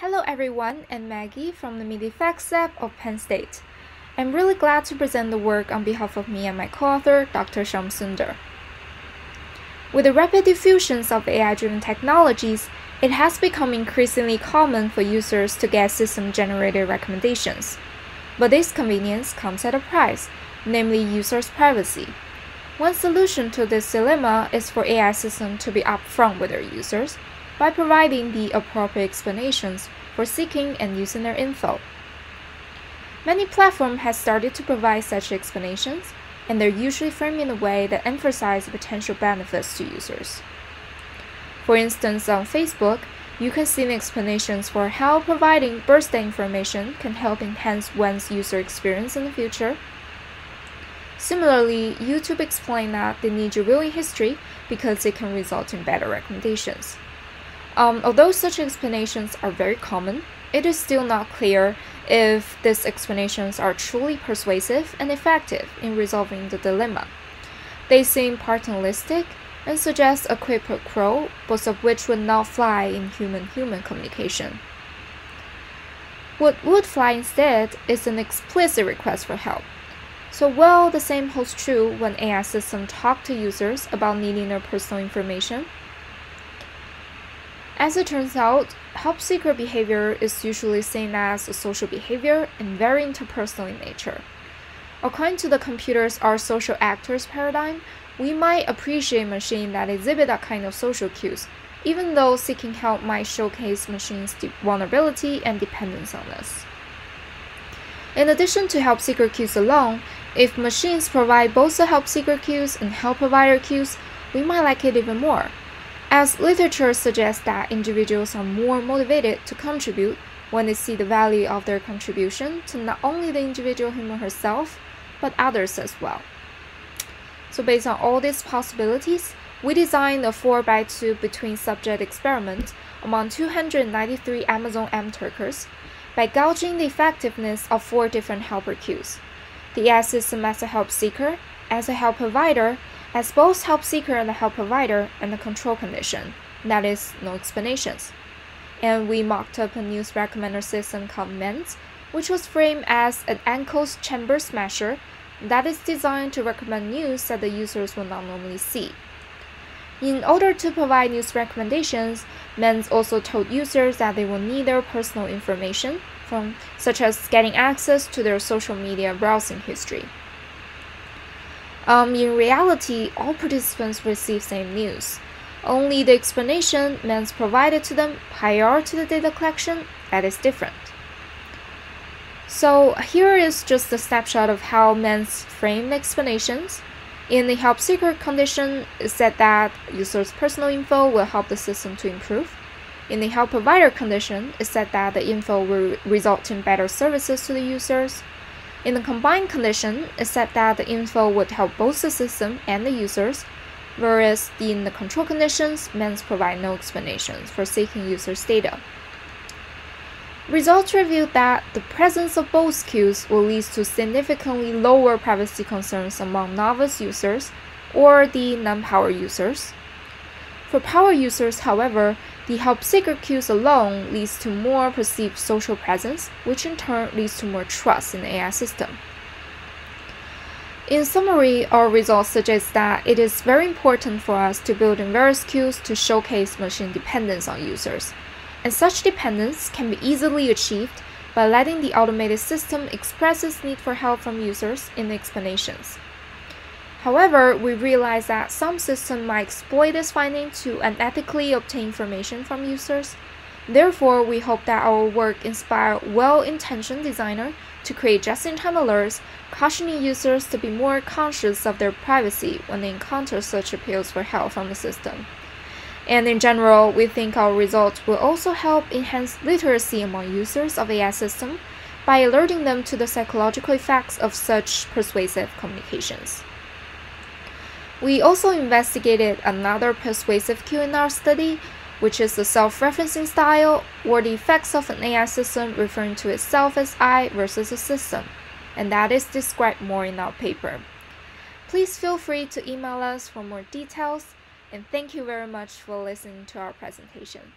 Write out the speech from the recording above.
Hello everyone, I'm Maggie from the Media Facts Lab of Penn State. I'm really glad to present the work on behalf of me and my co-author, Dr. Shyam Sundar. With the rapid diffusion of AI-driven technologies, it has become increasingly common for users to get system-generated recommendations. But this convenience comes at a price, namely users' privacy. One solution to this dilemma is for AI systems to be upfront with their users by providing the appropriate explanations for seeking and using their info. Many platforms have started to provide such explanations, and they're usually framed in a way that emphasizes potential benefits to users. For instance, on Facebook, you can see the explanations for how providing birthday information can help enhance one's user experience in the future. Similarly, YouTube explains that they need your viewing history because it can result in better recommendations. Although such explanations are very common, it is still not clear if these explanations are truly persuasive and effective in resolving the dilemma. They seem paternalistic and suggest a quid pro quo, both of which would not fly in human-human communication. What would fly instead is an explicit request for help. So while the same holds true when AI systems talk to users about needing their personal information, as it turns out, help seeker behavior is usually seen as a social behavior and very interpersonal in nature. According to the computers are social actors paradigm, we might appreciate machines that exhibit that kind of social cues, even though seeking help might showcase machines' vulnerability and dependence on us. In addition to help seeker cues alone, if machines provide both the help seeker cues and help provider cues, we might like it even more, as literature suggests that individuals are more motivated to contribute when they see the value of their contribution to not only the individual him or herself, but others as well. So based on all these possibilities, we designed a 4x2 between subject experiment among 293 Amazon M-Turkers by gauging the effectiveness of 4 different helper cues: the AI system as a help seeker, as a help provider, as both help seeker and the help provider, and the control condition, that is, no explanations. And we mocked up a news recommender system called Mindz, which was framed as an echo chamber smasher that is designed to recommend news that the users will not normally see. In order to provide news recommendations, Mindz also told users that they will need their personal information, such as getting access to their social media browsing history. In reality, all participants received same news. Only the explanation Mindz provided to them prior to the data collection that is different. So here is just a snapshot of how Mindz framed explanations. In the help seeker condition, it said that users' personal info will help the system to improve. In the help provider condition, it said that the info will result in better services to the users. In the combined condition, it said that the info would help both the system and the users, whereas in the control conditions, Mindz provide no explanations for seeking users' data. Results revealed that the presence of both cues will lead to significantly lower privacy concerns among novice users or the non-power users. For power users, however, the help seeker cues alone leads to more perceived social presence, which in turn leads to more trust in the AI system. In summary, our results suggest that it is very important for us to build in various cues to showcase machine dependence on users, and such dependence can be easily achieved by letting the automated system express its need for help from users in the explanations. However, we realize that some systems might exploit this finding to unethically obtain information from users. Therefore, we hope that our work inspires well-intentioned designers to create just-in-time alerts, cautioning users to be more conscious of their privacy when they encounter such appeals for help from the system. And in general, we think our results will also help enhance literacy among users of AI systems by alerting them to the psychological effects of such persuasive communications. We also investigated another persuasive cue in our study, which is the self-referencing style, or the effects of an AI system referring to itself as I versus a system, and that is described more in our paper. Please feel free to email us for more details, and thank you very much for listening to our presentation.